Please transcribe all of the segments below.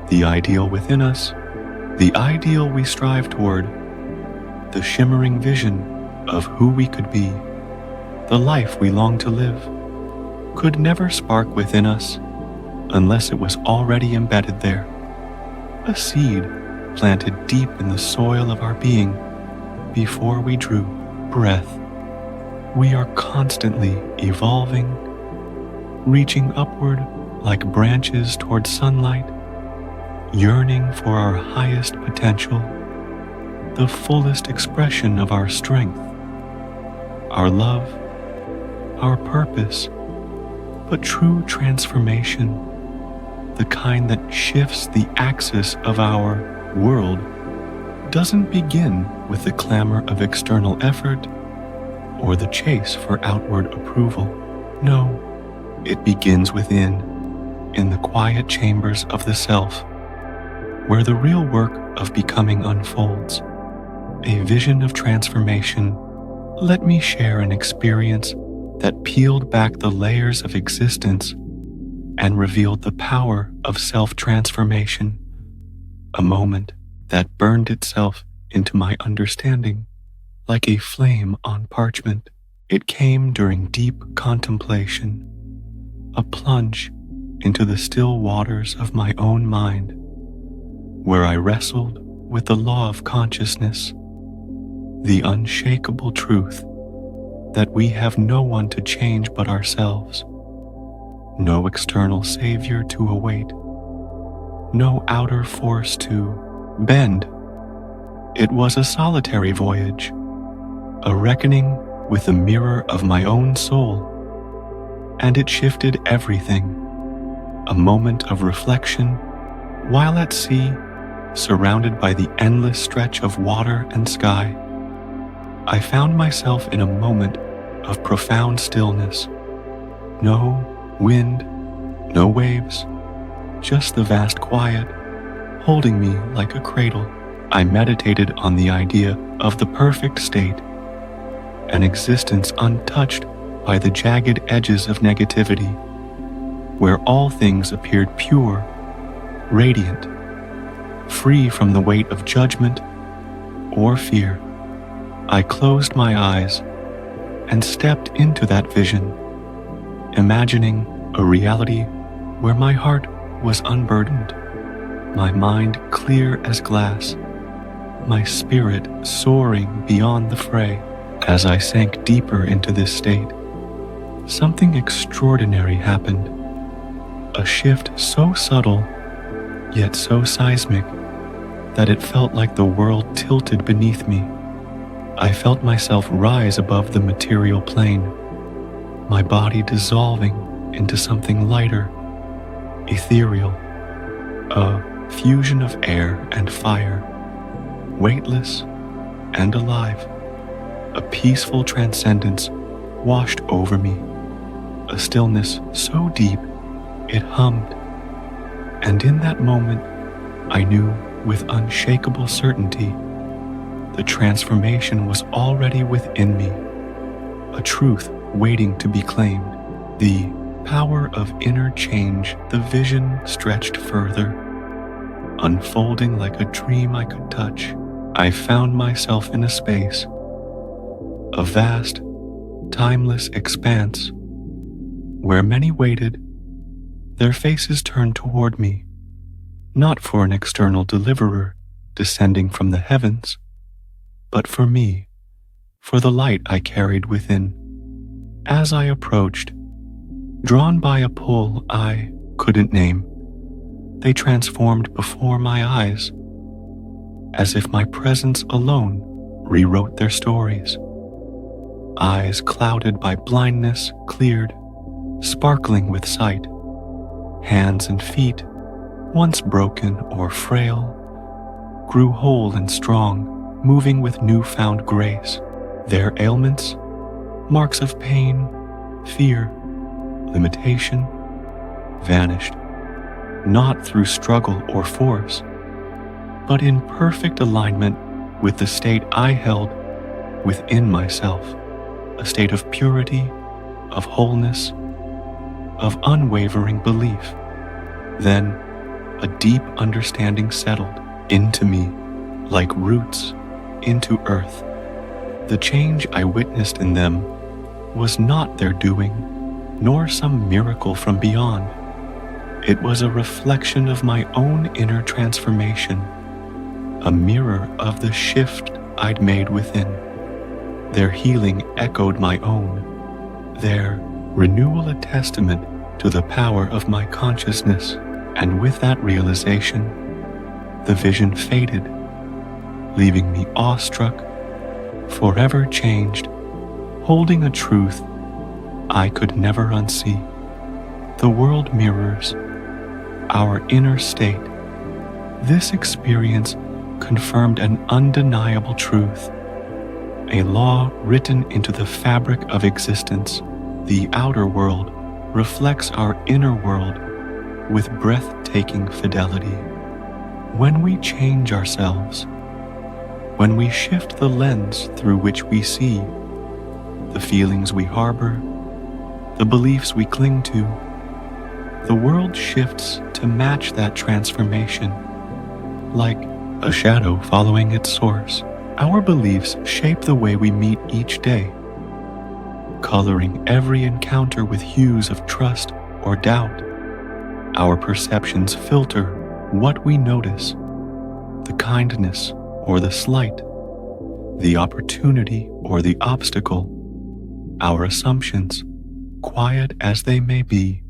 the ideal within us, the ideal we strive toward, the shimmering vision of who we could be, the life we long to live, could never spark within us unless it was already embedded there, a seed planted deep in the soil of our being before we drew breath. We are constantly evolving, reaching upward like branches toward sunlight, yearning for our highest potential, the fullest expression of our strength, our love, our purpose. But true transformation, the kind that shifts the axis of our world, doesn't begin with the clamor of external effort or the chase for outward approval. No, it begins within, in the quiet chambers of the self, where the real work of becoming unfolds, a vision of transformation. Let me share an experience that peeled back the layers of existence and revealed the power of self-transformation, a moment that burned itself into my understanding like a flame on parchment. It came during deep contemplation, a plunge into the still waters of my own mind, where I wrestled with the law of consciousness, the unshakable truth that we have no one to change but ourselves, no external savior to await, no outer force to bend. It was a solitary voyage, a reckoning with the mirror of my own soul, and it shifted everything, a moment of reflection while at sea, surrounded by the endless stretch of water and sky. I found myself in a moment of profound stillness. No wind, no waves, just the vast quiet, holding me like a cradle. I meditated on the idea of the perfect state, an existence untouched by the jagged edges of negativity, where all things appeared pure, radiant, free from the weight of judgment or fear. I closed my eyes and stepped into that vision, imagining a reality where my heart was unburdened, my mind clear as glass, my spirit soaring beyond the fray. As I sank deeper into this state, something extraordinary happened, a shift so subtle, yet so seismic, that it felt like the world tilted beneath me. I felt myself rise above the material plane, my body dissolving into something lighter, ethereal, a fusion of air and fire, weightless and alive. A peaceful transcendence washed over me, a stillness so deep it hummed, and in that moment I knew with unshakable certainty the transformation was already within me, a truth waiting to be claimed. The power of inner change, the vision stretched further, unfolding like a dream I could touch. I found myself in a space, a vast, timeless expanse, where many waited, their faces turned toward me, not for an external deliverer descending from the heavens, but for me, for the light I carried within. As I approached, drawn by a pull I couldn't name, they transformed before my eyes, as if my presence alone rewrote their stories. Eyes clouded by blindness cleared, sparkling with sight. Hands and feet, once broken or frail, grew whole and strong, moving with newfound grace. Their ailments, marks of pain, fear, limitation, vanished, not through struggle or force, but in perfect alignment with the state I held within myself, a state of purity, of wholeness, of unwavering belief. Then, a deep understanding settled into me like roots into earth. The change I witnessed in them was not their doing, nor some miracle from beyond. It was a reflection of my own inner transformation, a mirror of the shift I'd made within. Their healing echoed my own, their renewal a testament to the power of my consciousness, and with that realization, the vision faded, leaving me awestruck, forever changed, holding a truth I could never unsee. The world mirrors our inner state. This experience confirmed an undeniable truth, a law written into the fabric of existence. The outer world reflects our inner world with breathtaking fidelity. When we change ourselves, when we shift the lens through which we see, the feelings we harbor, the beliefs we cling to, the world shifts to match that transformation. Like a shadow following its source, our beliefs shape the way we meet each day, coloring every encounter with hues of trust or doubt. Our perceptions filter what we notice, the kindness or the slight, the opportunity or the obstacle. Our assumptions, quiet as they may be,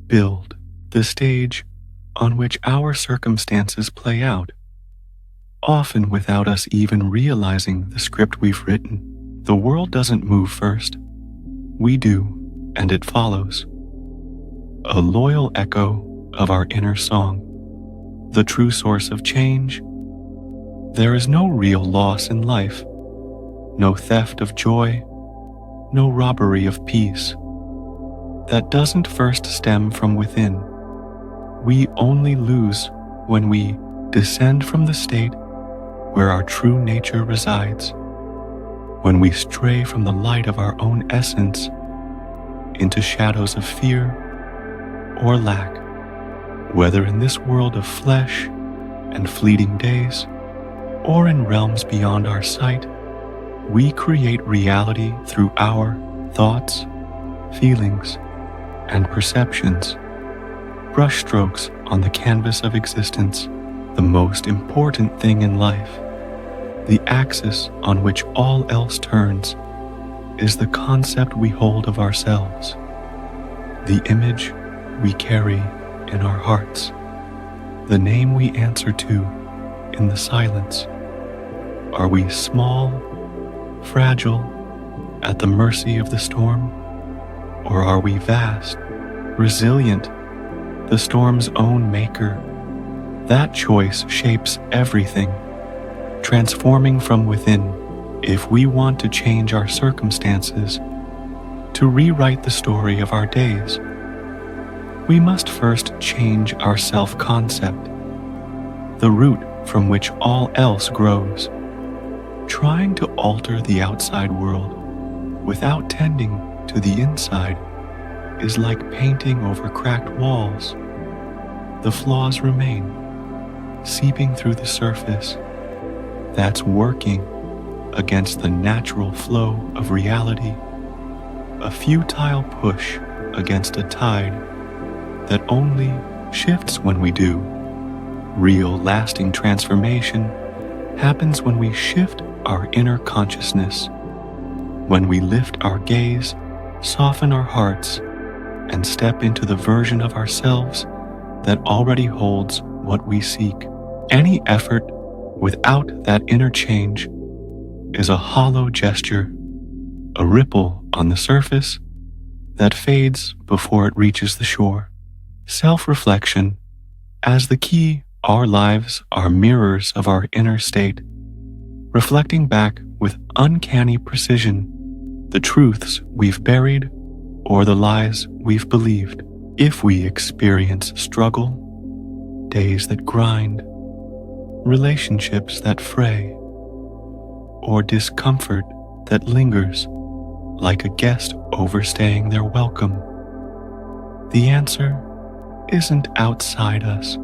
build the stage on which our circumstances play out, often without us even realizing the script we've written. The world doesn't move first. We do, and it follows. A loyal echo of our inner song, the true source of change. There is no real loss in life, no theft of joy, no robbery of peace that doesn't first stem from within. We only lose when we descend from the state where our true nature resides, when we stray from the light of our own essence into shadows of fear or lack. Whether in this world of flesh and fleeting days, or in realms beyond our sight, we create reality through our thoughts, feelings, and perceptions. Brushstrokes on the canvas of existence, the most important thing in life, the axis on which all else turns, is the concept we hold of ourselves, the image we carry in our hearts, the name we answer to in the silence. Are we small, fragile, at the mercy of the storm? Or are we vast, resilient, the storm's own maker? That choice shapes everything, transforming from within. If we want to change our circumstances, to rewrite the story of our days, we must first change our self-concept, the root from which all else grows. Trying to alter the outside world without tending to the inside is like painting over cracked walls. The flaws remain, seeping through the surface. That's working against the natural flow of reality, a futile push against a tide that only shifts when we do. Real lasting transformation happens when we shift our inner consciousness, when we lift our gaze, soften our hearts, and step into the version of ourselves that already holds what we seek. Any effort without that inner change is a hollow gesture, a ripple on the surface that fades before it reaches the shore. Self-reflection, as the key, our lives are mirrors of our inner state, reflecting back with uncanny precision the truths we've buried or the lies we've believed. If we experience struggle, days that grind, relationships that fray, or discomfort that lingers like a guest overstaying their welcome, the answer isn't outside us,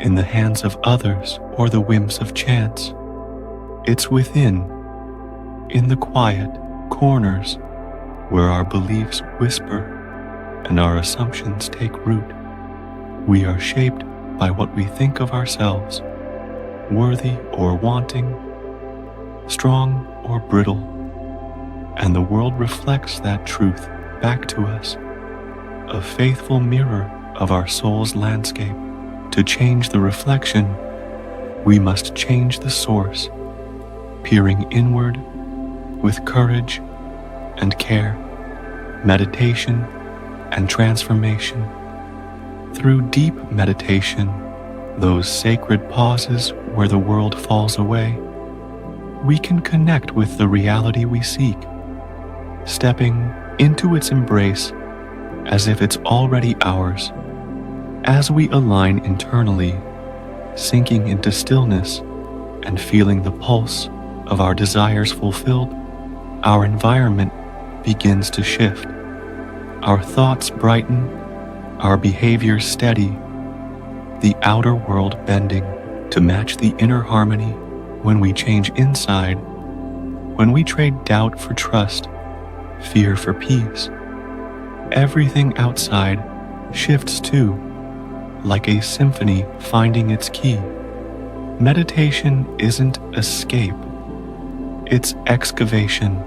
in the hands of others or the whims of chance. It's within, in the quiet corners where our beliefs whisper and our assumptions take root. We are shaped by what we think of ourselves, worthy or wanting, strong or brittle, and the world reflects that truth back to us, a faithful mirror of our soul's landscape. To change the reflection, we must change the source, peering inward with courage and care, meditation and transformation. Through deep meditation, those sacred pauses where the world falls away, we can connect with the reality we seek, stepping into its embrace as if it's already ours. As we align internally, sinking into stillness and feeling the pulse of our desires fulfilled, our environment begins to shift. Our thoughts brighten, our behavior steady, the outer world bending to match the inner harmony. When we change inside, when we trade doubt for trust, fear for peace, everything outside shifts too, like a symphony finding its key. Meditation isn't escape, it's excavation,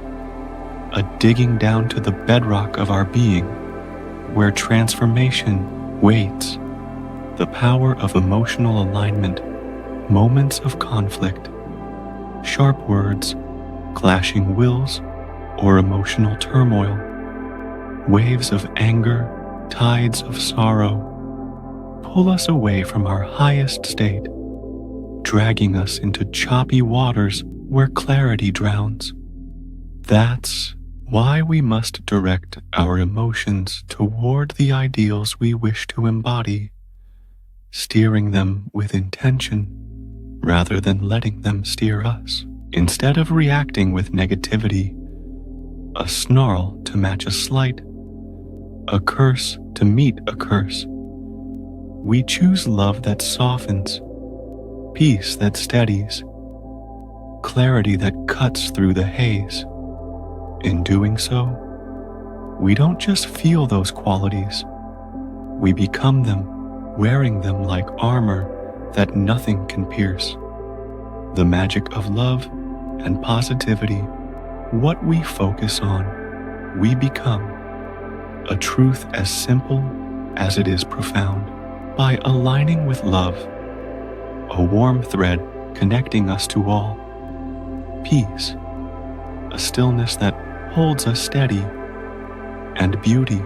a digging down to the bedrock of our being, where transformation waits. The power of emotional alignment, moments of conflict, sharp words, clashing wills, or emotional turmoil, waves of anger, tides of sorrow, pull us away from our highest state, dragging us into choppy waters where clarity drowns. That's why we must direct our emotions toward the ideals we wish to embody, steering them with intention rather than letting them steer us. Instead of reacting with negativity, a snarl to match a slight, a curse to meet a curse, we choose love that softens, peace that steadies, clarity that cuts through the haze. In doing so, we don't just feel those qualities, we become them, wearing them like armor that nothing can pierce. The magic of love and positivity, what we focus on, we become. A truth as simple as it is profound. By aligning with love, a warm thread connecting us to all, peace, a stillness that holds us steady, and beauty,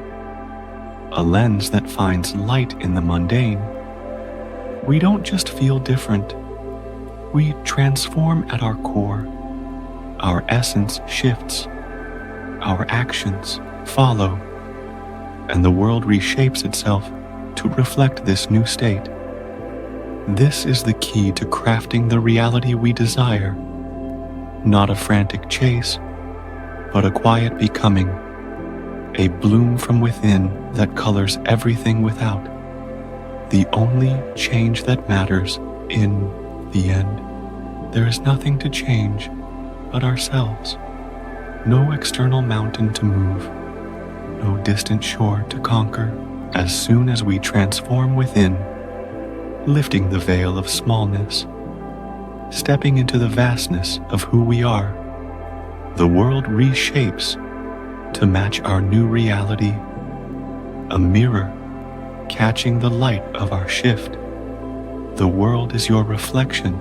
a lens that finds light in the mundane, we don't just feel different, we transform at our core. Our essence shifts, our actions follow, and the world reshapes itself to reflect this new state. This is the key to crafting the reality we desire, not a frantic chase, but a quiet becoming, a bloom from within that colors everything without. The only change that matters in the end. There is nothing to change but ourselves. No external mountain to move, no distant shore to conquer. As soon as we transform within, lifting the veil of smallness, stepping into the vastness of who we are, the world reshapes to match our new reality, a mirror catching the light of our shift. The world is your reflection,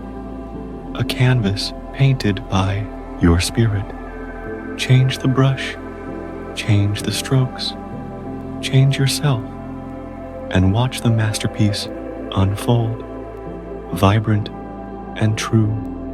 a canvas painted by your spirit. Change the brush, change the strokes, change yourself, and watch the masterpiece unfold, vibrant and true.